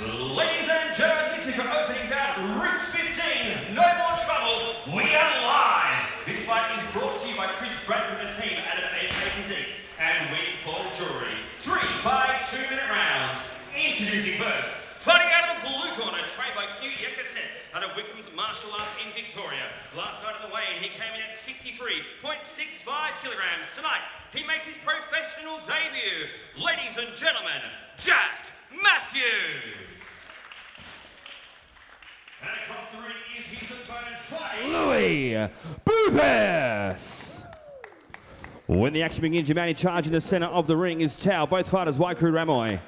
Ladies and gentlemen, this is your opening bout, Routes 15. No more trouble, we are live. This fight is brought to you by Chris Bradford and the team at AK Physiques and Windfall Jewelry. 3 by 2-minute rounds. Introducing first, fighting out of the blue corner, trained by Q Yekaset out of Wickham's Martial Arts in Victoria. Last night of the weigh-in, he came in at 63.65 kilograms. Tonight, he makes his professional debut. Ladies and gentlemen, Jack Matthews. And across the ring is his opponent fighting Louie Boubis. When the action begins, your man in charge in the center of the ring is Tao. Both fighters, Waiku Ramoy.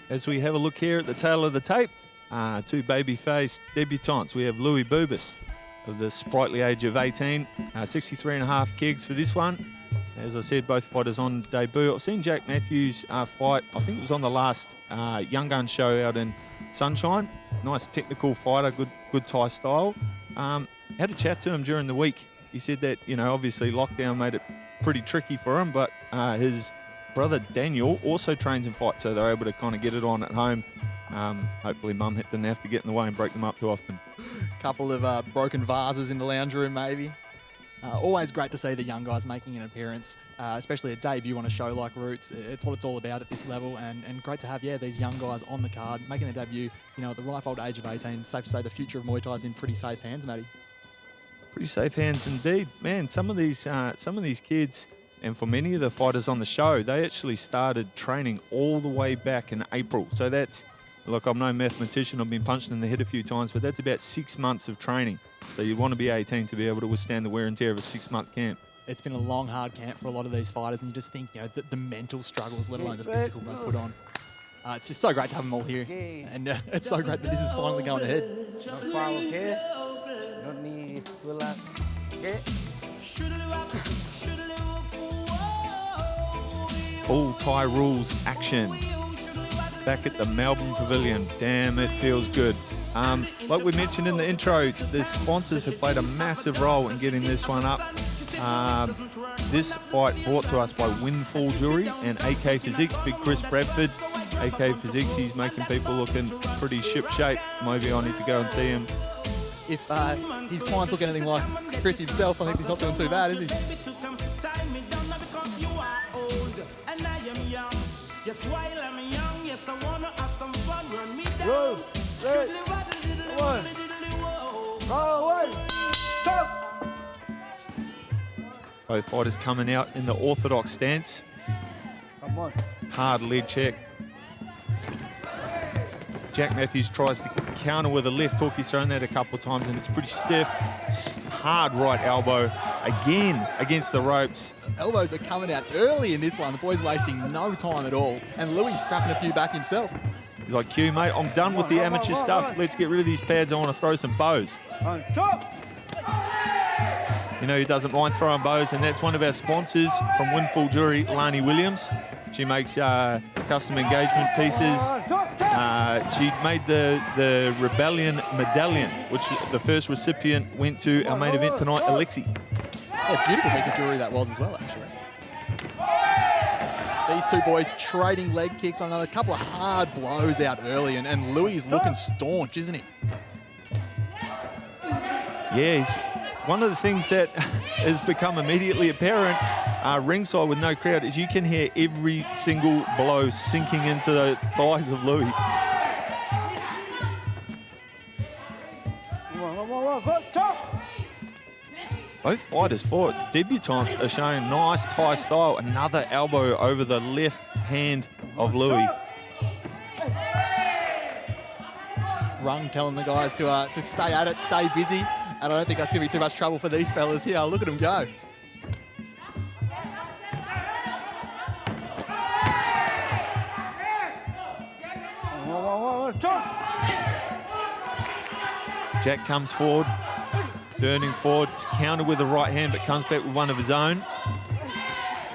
As we have a look here at the tail of the tape, two baby-faced debutantes. We have Louie Boubis of the sprightly age of 18, 63.5 kgs for this one. As I said, both fighters on debut. I've seen Jack Matthews fight, I think it was on the last Young Gun show out in Sunshine. Nice technical fighter, good Thai style. Had a chat to him during the week. He said that, you know, obviously lockdown made it pretty tricky for him, but his brother Daniel also trains and fights, so they're able to kind of get it on at home. Hopefully Mum didn't have to get in the way and break them up too often. Couple of broken vases in the lounge room maybe. Always great to see the young guys making an appearance, especially a debut on a show like Roots. It's what it's all about at this level, and great to have, these young guys on the card, making their debut, you know, at the ripe old age of 18. Safe to say the future of Muay Thai is in pretty safe hands, Matty. Pretty safe hands indeed. Man, some of these kids, and for many of the fighters on the show, they actually started training all the way back in April. So that's, look, I'm no mathematician, I've been punched in the head a few times, but that's about 6 months of training. So you want to be 18 to be able to withstand the wear and tear of a 6-month camp. It's been a long, hard camp for a lot of these fighters, and you just think, you know, the mental struggles, let alone the physical they put on. It's just so great to have them all here, and it's so great that this is finally going ahead. Not far, okay? Not me, it's too loud. Okay? All Thai rules action. Back at the Melbourne Pavillion. Damn, it feels good. Like we mentioned in the intro, the sponsors have played a massive role in getting this one up. This fight brought to us by Windfall Jewelry and AK Physiques, Big Chris Bradford. AK Physiques, he's making people look in pretty ship shape. Maybe I need to go and see him. If his clients look anything like Chris himself, I think he's not doing too bad, is he? Roll, ready, 1, roll, 1, top. Both fighters coming out in the orthodox stance. Come on. Hard leg check. Jack Matthews tries to counter with a left hook. He's thrown that a couple of times and it's pretty stiff. Hard right elbow again against the ropes. Elbows are coming out early in this one. The boy's wasting no time at all. And Louie's strapping a few back himself. He's like, Q, mate, I'm done with the amateur stuff. Let's get rid of these pads. I want to throw some bows. On top. You know, he doesn't mind throwing bows, and that's one of our sponsors from Windfall Jewelry, Lani Williams. She makes custom engagement pieces. She made the Rebellion medallion, which the first recipient went to our main event tonight, Alexi. Yeah, beautiful piece of jewelry that was as well, actually. These two boys trading leg kicks on another couple of hard blows out early, and Louie is looking staunch, isn't he? Yeah, he's one of the things that has become immediately apparent ringside with no crowd is you can hear every single blow sinking into the thighs of Louie. Go top. Both fighters for debutants are showing nice Thai style. Another elbow over the left hand of Louie. Rung telling the guys to stay at it, stay busy. And I don't think that's going to be too much trouble for these fellas here. Look at them go. Jack comes forward, turning forward, countered with the right hand, but comes back with one of his own.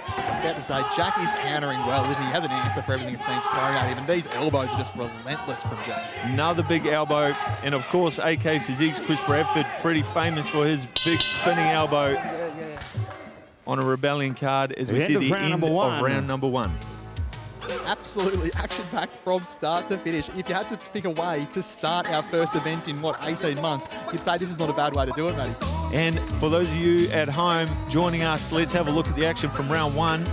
I was about to say, Jack is countering well, isn't he? He has an answer for everything that's being thrown at him, and these elbows are just relentless from Jack. Another big elbow, and of course, AK Physiques, Chris Bradford, pretty famous for his big spinning elbow on a Rebellion card as we see the end of round number one. Absolutely action-packed from start to finish. If you had to pick a way to start our first event in, 18 months, you'd say this is not a bad way to do it, Matty. And for those of you at home joining us, let's have a look at the action from round one.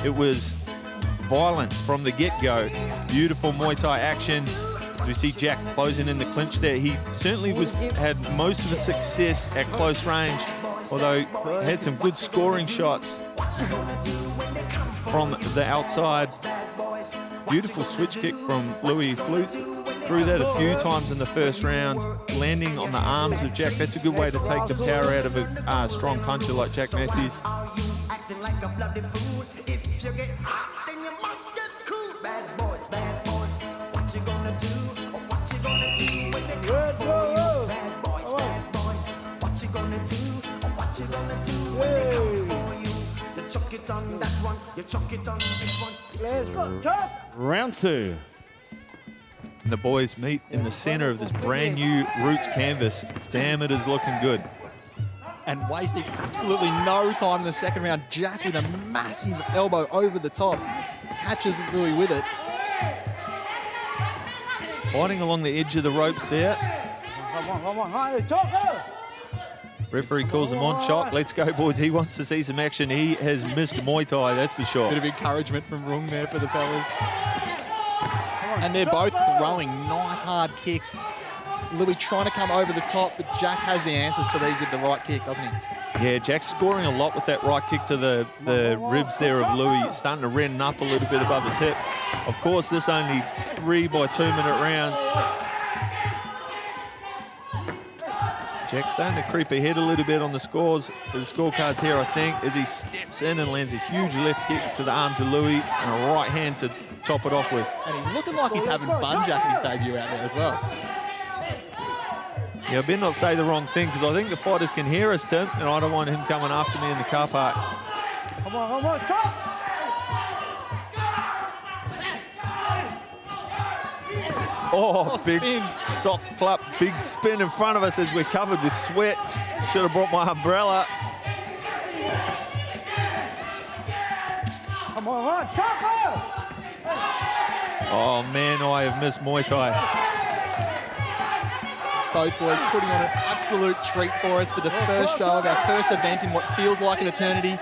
It was violence from the get-go. Beautiful Muay Thai action. As we see Jack closing in the clinch there. He certainly had most of his success at close range, although he had some good scoring shots from the outside. Beautiful switch kick from Louie. Flew through that a few times in the first round, landing on the arms of Jack. That's a good way to take the power out of a strong puncher like Jack Matthews. Round two. And the boys meet in the center of this brand new Roots canvas. Damn, it is looking good. And wasting absolutely no time in the second round. Jack with a massive elbow over the top. Catches Louie with it. Fighting along the edge of the ropes there. Referee calls him on. Shot. Let's go, boys. He wants to see some action. He has missed Muay Thai, that's for sure. Bit of encouragement from Rung there for the fellas. And they're both throwing nice hard kicks. Louie trying to come over the top, but Jack has the answers for these with the right kick, doesn't he? Yeah, Jack's scoring a lot with that right kick to the ribs there of Louie, starting to redden up a little bit above his hip. Of course, this only 3 by 2 minute rounds. Jack's starting to creep ahead a little bit on the scorecards here, I think, as he steps in and lands a huge left kick to the arms of Louie and a right hand to top it off with. And he's looking like he's having fun, Jack, in his debut out there as well. Yeah, I better not say the wrong thing, because I think the fighters can hear us, Tim, and I don't want him coming after me in the car park. Come on, top! Oh, big spin. sock clap, big spin in front of us as we're covered with sweat. Should have brought my umbrella. Come on, top! Oh man, I have missed Muay Thai. Both boys putting on an absolute treat for us for the first show of our first event in what feels like an eternity.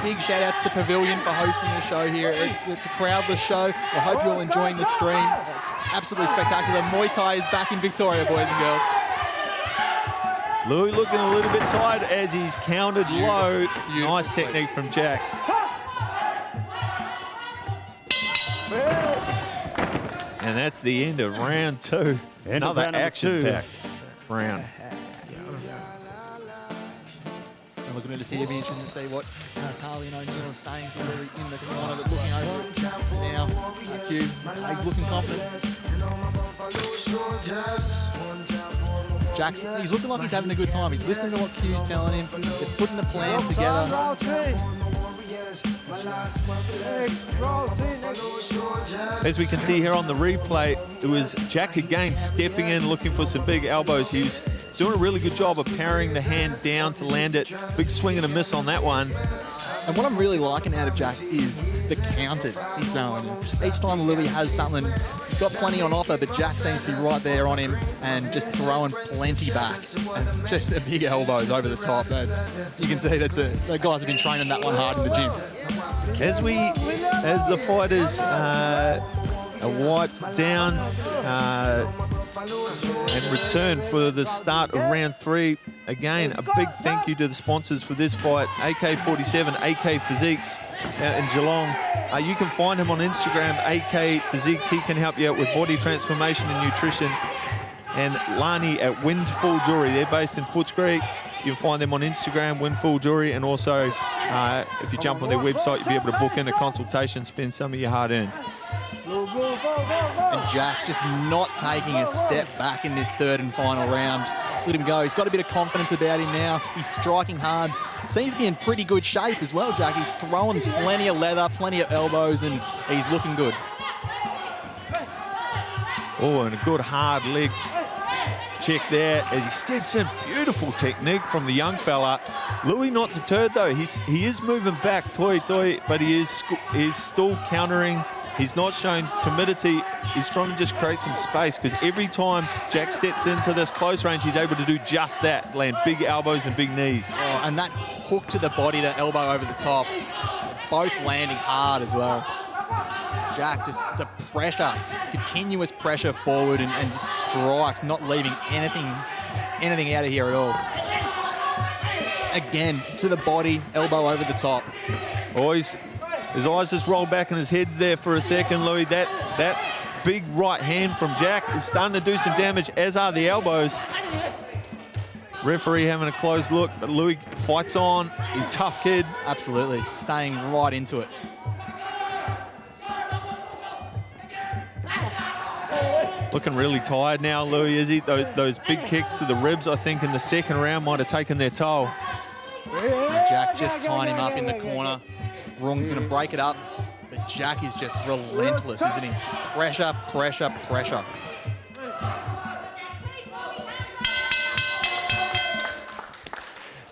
Big shout out to the Pavilion for hosting the show here. It's a crowdless show. I hope you're all enjoying the stream. It's absolutely spectacular. Muay Thai is back in Victoria, boys and girls. Louie looking a little bit tired as he's countered low. Nice technique from Jack. And that's the end of round two. Another action-packed round. Looking at the see, it'll be interesting to see what Tali and O'Neill are saying to Louie in the corner, but looking over now. Q, he's looking confident. Jackson, he's looking like he's having a good time. He's listening to what Q's telling him. They're putting the plan together. As we can see here on the replay, it was Jack again stepping in, looking for some big elbows. He was doing a really good job of parrying the hand down to land it. Big swing and a miss on that one. And what I'm really liking out of Jack is the counters he's throwing. Each time Louie has something, he's got plenty on offer, but Jack seems to be right there on him and just throwing plenty back. And just the big elbows over the top. You can see the guys have been training that one hard in the gym. As the fighters are wiped down and return for the start of round three, again, a big thank you to the sponsors for this fight, AK-47, AK Physiques out in Geelong. You can find him on Instagram, AK Physiques. He can help you out with body transformation and nutrition. And Lani at Windfall Jewelry. They're based in Footscray. You can find them on Instagram, Windfall Jewelry, and also if you jump on their website, you'll be able to book in a consultation, spend some of your hard-earned. And Jack just not taking a step back in this third and final round. Let him go. He's got a bit of confidence about him now. He's striking hard. Seems to be in pretty good shape as well, Jack. He's throwing plenty of leather, plenty of elbows, and he's looking good. Oh, and a good hard leg check there as he steps in. Beautiful technique from the young fella. Louie not deterred though. He is moving back, but he is still countering He's not showing timidity. He's trying to just create some space, because every time Jack steps into this close range, he's able to do just that, land big elbows and big knees. Oh, and that hook to the body, the elbow over the top, both landing hard as well. Jack, just the pressure, continuous pressure forward and just strikes, not leaving anything out of here at all. Again, to the body, elbow over the top. Always, his eyes just roll back and his head's there for a second, Louie. That big right hand from Jack is starting to do some damage, as are the elbows. Referee having a close look, but Louie fights on. He's a tough kid. Absolutely, staying right into it. Looking really tired now, Louie, is he? Those big kicks to the ribs, I think, in the second round might have taken their toll. And Jack just tying him up in the corner. Wrong's going to break it up, but Jack is just relentless, isn't he? Pressure, pressure, pressure.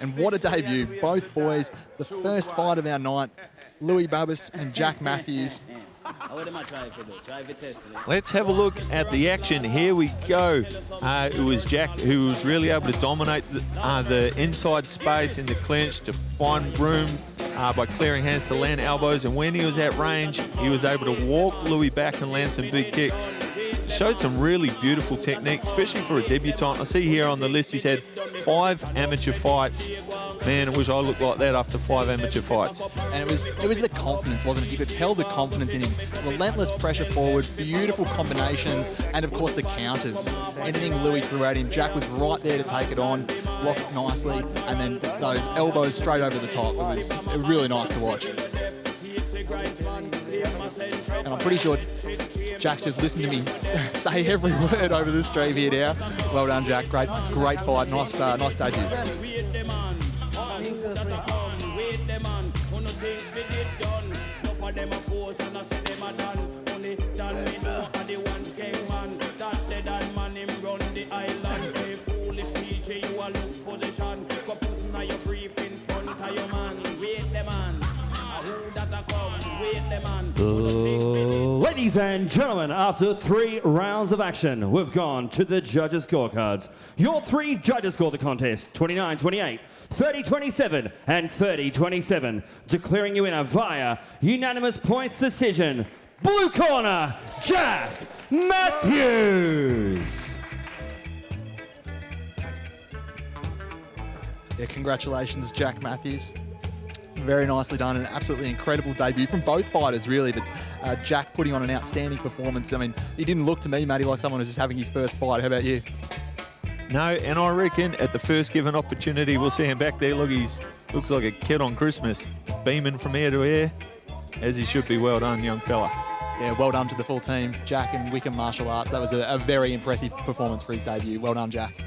And what a debut. Both boys, the first fight of our night, Louie Boubis and Jack Matthews. Let's have a look at the action. Here we go. It was Jack who was really able to dominate the inside space in the clinch to find room by clearing hands to land elbows. And when he was at range, he was able to walk Louie back and land some big kicks. Showed some really beautiful technique, especially for a debutant. I see here on the list he's had 5 amateur fights. Man, I wish I looked like that after 5 amateur fights. And it was the confidence, wasn't it? You could tell the confidence in him. Relentless pressure forward, beautiful combinations, and of course the counters. Anything Louie threw at him, Jack was right there to take it on, block it nicely, and then those elbows straight over the top. It was really nice to watch. And I'm pretty sure Jack's just listened to me say every word over the stream here now. Well done, Jack. Great fight. Nice debut. Ladies and gentlemen, after 3 rounds of action, we've gone to the judges' scorecards. Your 3 judges scored the contest 29-28, 30-27, and 30-27, declaring you winner via unanimous points decision. Blue corner, Jack Matthews. Yeah, congratulations, Jack Matthews. Very nicely done, an absolutely incredible debut from both fighters, really. But Jack putting on an outstanding performance. I mean, he didn't look to me, Matty, like someone who's just having his first fight. How about you? No, and I reckon at the first given opportunity, we'll see him back there. Look, he's looks like a kid on Christmas, beaming from ear to ear, as he should be. Well done, young fella. Yeah, well done to the full team. Jack and Wickham Martial Arts. That was a very impressive performance for his debut. Well done, Jack.